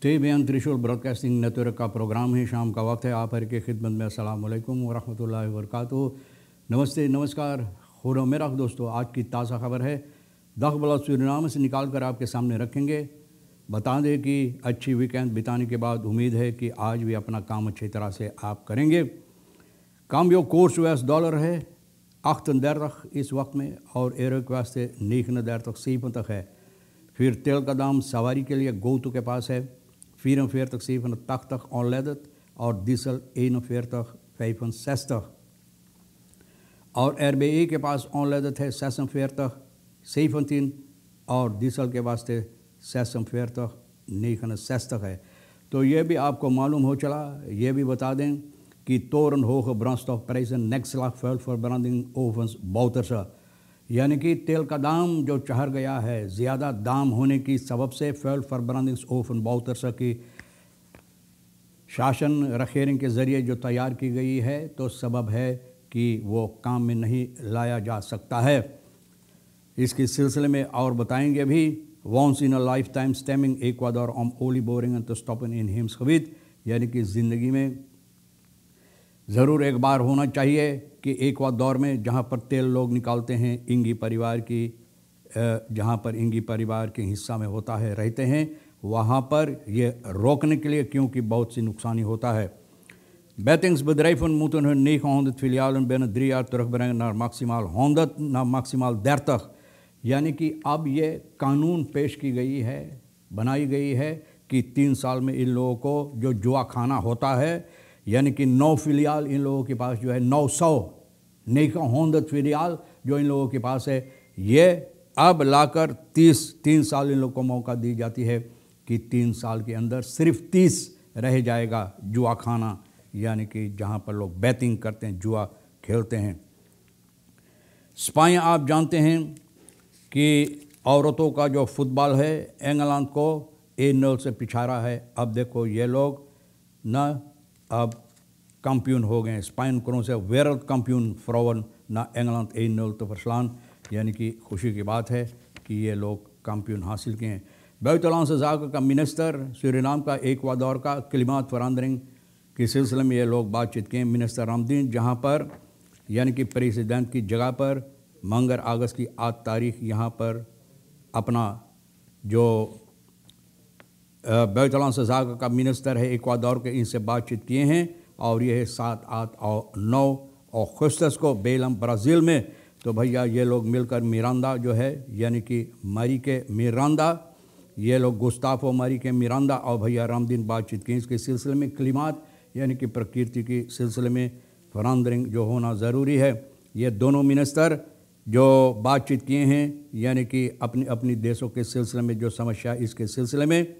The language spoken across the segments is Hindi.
टीवीएन त्रिशूल ब्रॉडकास्टिंग नेटवर्क का प्रोग्राम है। शाम का वक्त है। आप हर की खिदमत में अस्सलाम वालेकुम व रहमतुल्लाहि व बरकातुहू। नमस्ते, नमस्कार, खुदा मेरा दोस्तों। आज की ताज़ा खबर है दखबला सूरीनाम से निकाल कर आपके सामने रखेंगे। बता दें कि अच्छी वीकेंड बिताने के बाद उम्मीद है कि आज भी अपना काम अच्छी तरह से आप करेंगे। कामयो कोर्स US डॉलर है 38 इस वक्त में और एरोक वास्ते 39 है। फिर तेल का दाम सवारी के लिए गोतु के पास है 44 ऑनलेदत और डीजल 41 और RBI के पास ऑनलेदत है 46 और डीजल के वास्ते 46 है। तो ये भी आपको मालूम हो चला। ये भी बता दें कि toren hoge brandstofprijzen nekslag vuil verbranding ovens bouterse, यानी कि तेल का दाम जो चढ़ गया है, ज़्यादा दाम होने की सबब से फैल फरब्रांडिंग्स ओफन बौतरसा की शासन रखेरिंग के ज़रिए जो तैयार की गई है, तो सबब है कि वो काम में नहीं लाया जा सकता है। इसके सिलसिले में और बताएंगे भी once in a life time स्टेमिंग इक्वाडोर ऑम ओली बोरिंग एंड तो स्टॉपिंग इन हिम्स खबीद, यानी कि ज़िंदगी में ज़रूर एक बार होना चाहिए कि इक्वाडोर में जहाँ पर तेल लोग निकालते हैं इंगी परिवार की, जहाँ पर इंगी परिवार के हिस्सा में होता है रहते हैं, वहाँ पर ये रोकने के लिए, क्योंकि बहुत सी नुकसानी होता है। Bettingsbedrijven moeten hun 900 filialen binnen 3 jaar terugbrengen naar maximaal 30, यानी कि अब ये कानून पेश की गई है, बनाई गई है कि 3 साल में इन लोगों को जो जुआ खाना होता है, यानी कि 9 फिलियाल इन लोगों के पास जो है 900 फिलियाल जो इन लोगों के पास है, ये अब लाकर 3 साल इन लोगों को मौका दी जाती है कि 3 साल के अंदर सिर्फ 30 रह जाएगा जुआ खाना, यानी कि जहाँ पर लोग बैटिंग करते हैं, जुआ खेलते हैं। स्पेन आप जानते हैं कि औरतों का जो फुटबॉल है इंग्लैंड को 1-0 से पिछाड़ा है। अब देखो ये लोग न अब चैम्पियन हो गए। स्पेन करों से वर्ल्ड चैम्पियन फ्राउन ना इंग्लैंड 1-0 तो फरसलान, यानी कि खुशी की बात है कि ये लोग चैम्पियन हासिल किए हैं। बुitenlandse zaken का मिनिस्टर सूरीनाम का इक्वाडोर का क्लिमात फरांदरिंग के सिलसिले में ये लोग बातचीत किए मिनिस्टर रामदीन, जहाँ पर यानी कि प्रेसिडेंट की जगह पर मंगर अगस्त की 8 तारीख यहाँ पर अपना जो बुitenlandse zaken का मिनिस्टर है इक्वाडोर के, इनसे बातचीत किए हैं और ये है 7, 8 और 9 अगस्त को बेलम ब्राज़ील में। तो भैया ये लोग मिलकर मिरांडा जो है, यानी कि मारी के मिरांडा, ये लोग गुस्ताफो मारी के मिरांडा और भैया रामदीन बातचीत की। इसके सिलसिले में क्लिमात यानी कि प्रकृति के सिलसिले में फरांदरिंग जो होना ज़रूरी है। ये दोनों मिनिस्टर जो बातचीत किए हैं, यानी कि अपनी अपनी देशों के सिलसिले में जो समस्या इसके सिलसिले में,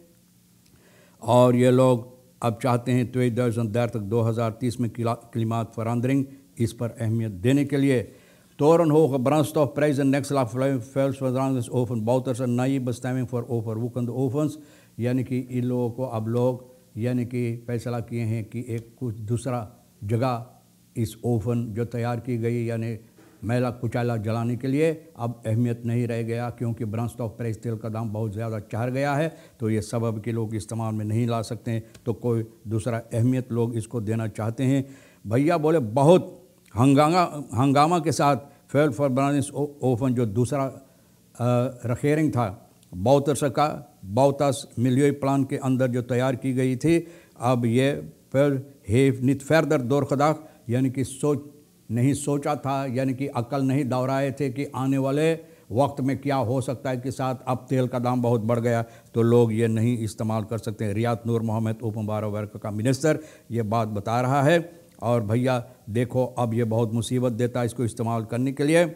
और ये लोग अब चाहते हैं 2030 में क्लिमात फरांदरिंग इस पर अहमियत देने के लिए। Toren hoge brandstofprijzen nekslag vuilverbrandings oven bouterse नई bestemming voor overwoekende ovens, यानी कि इन लोगों को अब लोग यानी कि फैसला किए हैं कि एक कुछ दूसरा जगह इस ओवन जो तैयार की गई यानी मैला कुचैला जलाने के लिए अब अहमियत नहीं रह गया, क्योंकि ब्रांडस्टॉफ प्राइस तेल का दाम बहुत ज़्यादा चढ़ गया है। तो ये सबब कि लोग इस्तेमाल में नहीं ला सकते हैं, तो कोई दूसरा अहमियत लोग इसको देना चाहते हैं। भैया बोले बहुत हंगामा के साथ फेल फॉर ब्रांडिंग्स ओवन जो दूसरा रखेरिंग था बौतरसा का बौतास मिलियोई प्लान के अंदर जो तैयार की गई थी, अब ये फिर हेफ नित फर्दर दोरखदाख, यानी कि नहीं सोचा था, यानी कि अक्ल नहीं दौड़ाए थे कि आने वाले वक्त में क्या हो सकता है कि साथ अब तेल का दाम बहुत बढ़ गया तो लोग ये नहीं इस्तेमाल कर सकते हैं। रियात नूर मोहम्मद ओपन बार वर्क का मिनिस्टर ये बात बता रहा है। और भैया देखो अब ये बहुत मुसीबत देता है इसको इस्तेमाल करने के लिए।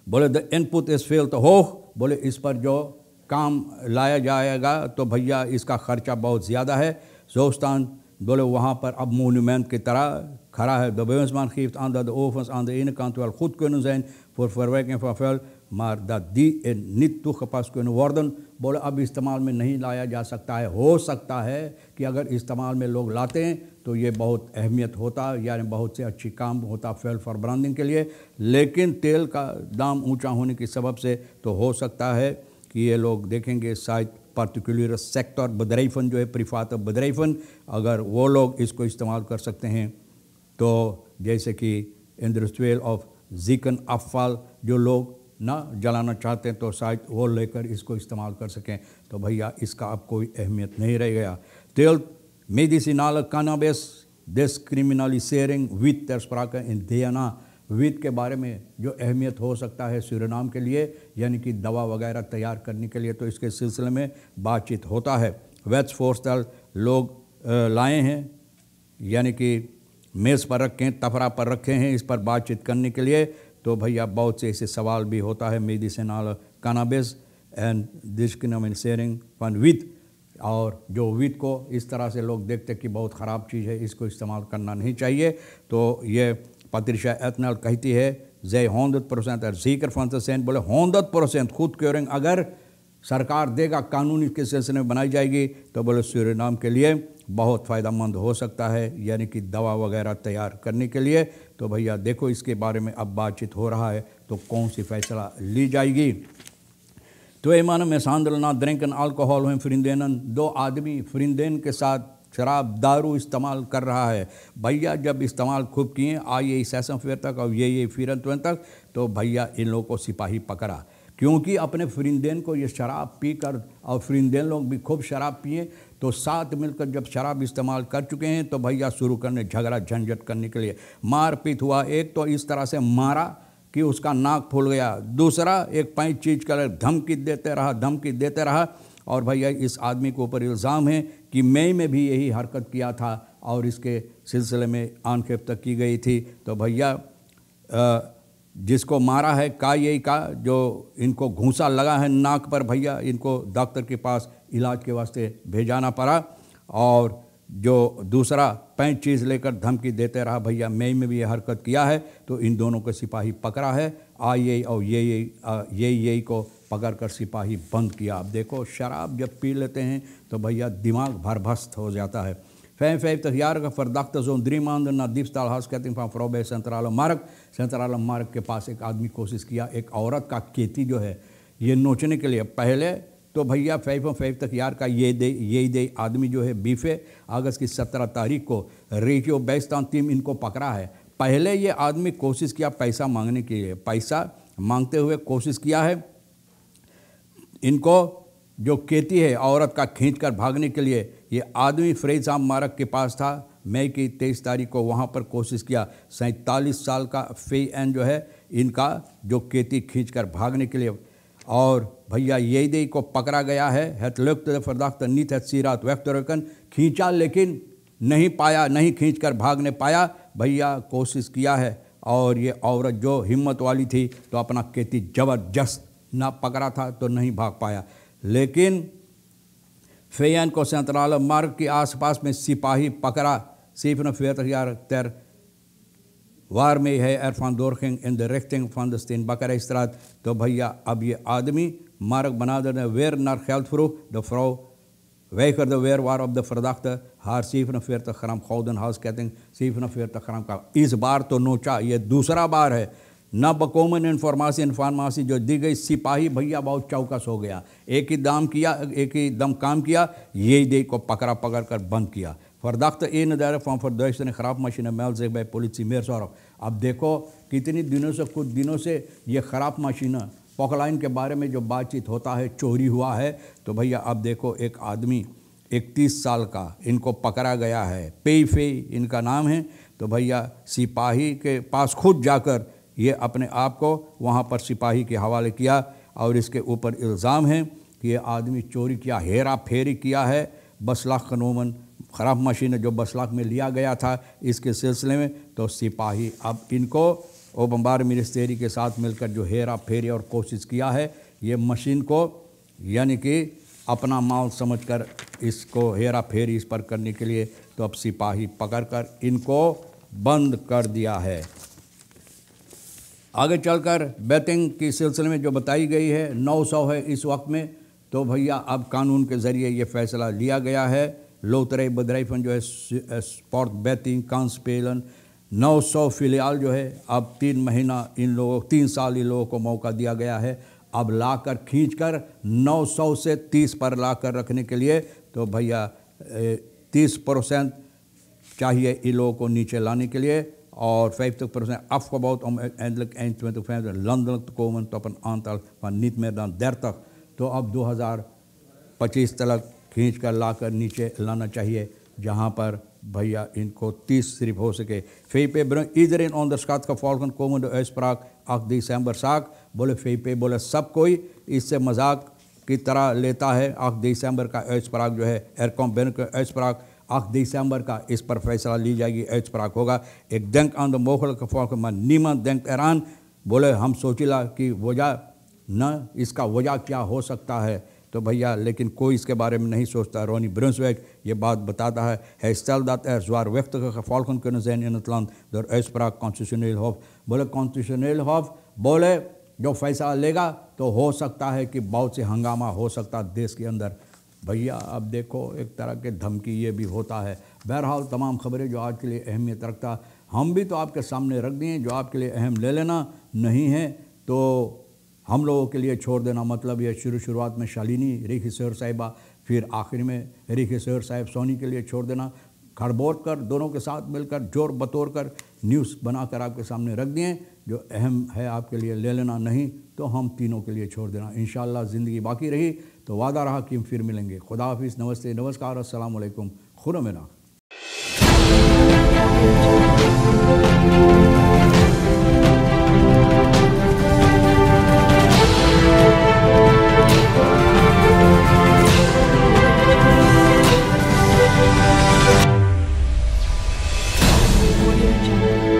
बोले द इनपुट इस फेल तो हो, बोले इस पर जो काम लाया जाएगा तो भैया इसका ख़र्चा बहुत ज़्यादा है। जोस्तान बोले वहाँ पर अब मोन्यूमेंट की तरह खड़ा है। De bewindsman geeft aan dat de ovens aan de ene kant wel goed kunnen zijn voor verwerking van vuil, maar dat die er niet toegepast kunnen worden। बोले अब इस्तेमाल में नहीं लाया जा सकता है। हो सकता है कि अगर इस्तेमाल में लोग लाते हैं तो ये बहुत अहमियत होता, यानी बहुत से अच्छी काम होता फेल फॉर ब्रांडिंग के लिए, लेकिन तेल का दाम ऊंचा होने की सबब से तो हो सकता है कि ये लोग देखेंगे शायद पर्टिकुलर सेक्टर बदराइफन जो है प्रिफात बदराइफन, अगर वो लोग इसको इस्तेमाल कर सकते हैं तो जैसे कि इंडस्ट्रियल ऑफ जिकन अफवाल जो लोग ना जलाना चाहते हैं तो शायद वो लेकर इसको इस्तेमाल कर सकें, तो भैया इसका अब कोई अहमियत नहीं रह गया। तेल मेडिसिनल कैनबिस डिस्क्रिमिनलिसेरिंग with ter sprake in DNA, विद के बारे में जो अहमियत हो सकता है सूरीनाम के लिए, यानी कि दवा वगैरह तैयार करने के लिए, तो इसके सिलसिले में बातचीत होता है। वेट्स फोर्स्टल लोग लाए हैं, यानी कि मेज़ पर रखें, तफरा पर रखे हैं इस पर बातचीत करने के लिए। तो भैया बहुत से ऐसे सवाल भी होता है medicinal cannabis and discriminating fun with, और जो विद को इस तरह से लोग देखते कि बहुत ख़राब चीज़ है, इसको इस्तेमाल करना नहीं चाहिए। तो ये पत्रिशा एथनल कहती है जे 100% और सीकर फंसेंट बोले 100% खुद क्योरिंग अगर सरकार देगा, कानून इसके सिलसिले में बनाई जाएगी तो बोले सूरीनाम के लिए बहुत फ़ायदेमंद हो सकता है, यानी कि दवा वगैरह तैयार करने के लिए। तो भैया देखो इसके बारे में अब बातचीत हो रहा है तो कौन सी फैसला ली जाएगी। तो ये मानो में सांदलना ड्रिंकन अल्कोहल हैं फ्रिंदेनन, दो आदमी फ्रिंदेन के साथ शराब दारू इस्तेमाल कर रहा है। भैया जब इस्तेमाल खूब किए आइए सेशन फेयर तक और ये फिरंतवन तक, तो भैया इन लोगों को सिपाही पकड़ा, क्योंकि अपने फ्रिंदेन को ये शराब पीकर, और फ्रिंदेन लोग भी खूब शराब पिए, तो साथ मिलकर जब शराब इस्तेमाल कर चुके हैं तो भैया शुरू करने झगड़ा झंझट करने के लिए मारपीट हुआ। एक तो इस तरह से मारा कि उसका नाक फूल गया, दूसरा एक पैंच चीज कर धमकी देते रहा। और भैया इस आदमी के ऊपर इल्ज़ाम है कि मई में भी यही हरकत किया था और इसके सिलसिले में आनखेप तक की गई थी। तो भैया जिसको मारा है यही का जो इनको घूंसा लगा है नाक पर, भैया इनको डॉक्टर के पास इलाज के वास्ते भेजाना पड़ा। और जो दूसरा पैंच चीज़ लेकर धमकी देते रहा, भैया मई में भी ये हरकत किया है, तो इन दोनों को सिपाही पकड़ा है। आई और यही को पकड़कर सिपाही बंद किया। अब देखो शराब जब पी लेते हैं तो भैया दिमाग भरभस्त हो जाता है। 45 verdachte zo'n 3 maanden na diefstal huisketting van vrouw bij Centrale Markt। Central मार्ग के पास एक आदमी कोशिश किया एक औरत का खेती जो है ये नोचने के लिए। पहले तो भैया 45 का ये दे आदमी जो है 20 अगस्त की 17 तारीख को रेशियो बेस्तान टीम इनको पकड़ा है। पहले ये आदमी कोशिश किया पैसा मांगने के लिए, पैसा मांगते हुए कोशिश किया है। इनको जो खेती है औरत का खींच कर भागने के लिए ये आदमी फ्रेजाम मार्ग के पास था। मई की 23 तारीख को वहाँ पर कोशिश किया। 47 साल का फेन जो है इनका जो खेती खींच कर भागने के लिए, और भैया ये को पकड़ा गया है। खींचा लेकिन नहीं पाया, नहीं खींच कर भाग नहीं पाया। भैया कोशिश किया है और ये औरत जो हिम्मत वाली थी तो अपना खेती ज़बरदस्त ना पकड़ा था तो नहीं भाग पाया। लेकिन फेयन को सेंट्रल मार्ग के आसपास में सिपाही पकड़ा। सिर्फ 40 वार में है एरफान दोरखिंग इन द रिक्टिंग फन द स्टेनबकर स्ट्रात। तो भैया अब ये आदमी मार्ग बना देने वेर नार geld vroeg de vrouw weigerde weer waarop de verdachte haar 47 ग्राम gouden halsketting 47 ग्राम का इस बार तो नोचा। ये दूसरा बार है ना बकोमन इन्फॉर्मेशन जो दी गई। सिपाही भैया बहुत चौकस हो गया, एक ही दम काम किया, यही दे को पकड़ कर बंद किया। verdachte 31 van verduistering grafmachine meldt zich bij politie Meerzorg। अब देखो कितनी दिनों से, कुछ दिनों से ये ख़राब मशीन पॉकलाइन के बारे में जो बातचीत होता है चोरी हुआ है। तो भैया अब देखो एक आदमी 31 साल का इनको पकड़ा गया है, पे इनका नाम है। तो भैया सिपाही के पास खुद जाकर ये अपने आप को वहाँ पर सिपाही के हवाले किया और इसके ऊपर इल्ज़ाम है कि ये आदमी चोरी किया, हेरा फेरी किया है। बसलाख कानून ख़राब मशीन जो बसलाख में लिया गया था इसके सिलसिले में। तो सिपाही अब इनको ओबम्बार मिनिस्ट्री के साथ मिलकर जो हेरा फेरी और कोशिश किया है ये मशीन को, यानी कि अपना माल समझकर इसको हेरा फेरी इस पर करने के लिए, तो अब सिपाही पकड़कर इनको बंद कर दिया है। आगे चलकर बैटिंग के सिलसिले में जो बताई गई है 900 है इस वक्त में। तो भैया अब कानून के ज़रिए ये फैसला लिया गया है। लोतरे बदराइफन जो है स्पोर्ट बैटिंग कांसपेलन 900 फिलहाल जो है अब 3 महीना इन लोगों 3 साल इन लोगों को मौका दिया गया है। अब लाकर खींचकर 900 से 30 पर लाकर रखने के लिए तो भैया 30% चाहिए इन लोगों को नीचे लाने के लिए और 50% afgebouwd om uiteindelijk eind 2025 landelijk te komen tot een aantal van niet meer dan 30. तो अब 2025 तक खींच कर लाकर नीचे लाना चाहिए जहाँ पर भैया इनको 30 सिर्फ हो सके. VP brengt iedereen onder schatgevolgen komende uitspraak 8 december zaak. बोले VP बोले सब कोई इससे मजाक की तरह लेता है. 8 december का uitspraak जो है er komt binnenkort uitspraak 8 december का इस पर फैसला ली जाएगी, uitspraak होगा. Ik denk aan de mogelijke gevolgen maar niemand denkt eraan. बोले हम सोचिला कि वजह न इसका वजह क्या हो सकता है तो भैया लेकिन कोई इसके बारे में नहीं सोचता. रोनी ब्रुnswijk ये बात बताता है. Hij stelt dat zwaarwichtige gevolgen kunnen zijn in het land door uitspraak constitutioneel hof. बोले constitutioneel hof बोले जो फैसला लेगा तो हो सकता है कि बहुत से हंगामा हो सकता देश के अंदर. भैया अब देखो एक तरह के धमकी ये भी होता है. बहरहाल तमाम खबरें जो आज के लिए अहमियत रखता हम भी तो आपके सामने रख दिए. जो आपके लिए अहम ले लेना नहीं है तो हम लोगों के लिए छोड़ देना. मतलब ये शुरुआत में शालिनी रिखीसर साहिबा फिर आखिर में रिखीसर साहिब सोनी के लिए छोड़ देना. खड़बोड़ कर दोनों के साथ मिलकर जोर बतोड़ कर न्यूज़ बनाकर आपके सामने रख दिए. जो अहम है आपके लिए ले लेना, नहीं तो हम तीनों के लिए छोड़ देना. इंशाअल्लाह ज़िंदगी बाकी रही तो वादा रहा कि हम फिर मिलेंगे. खुदा हाफिज़, नमस्ते, नमस्कार, अस्सलाम वालेकुम, खुदा मेना. Audio Jungle.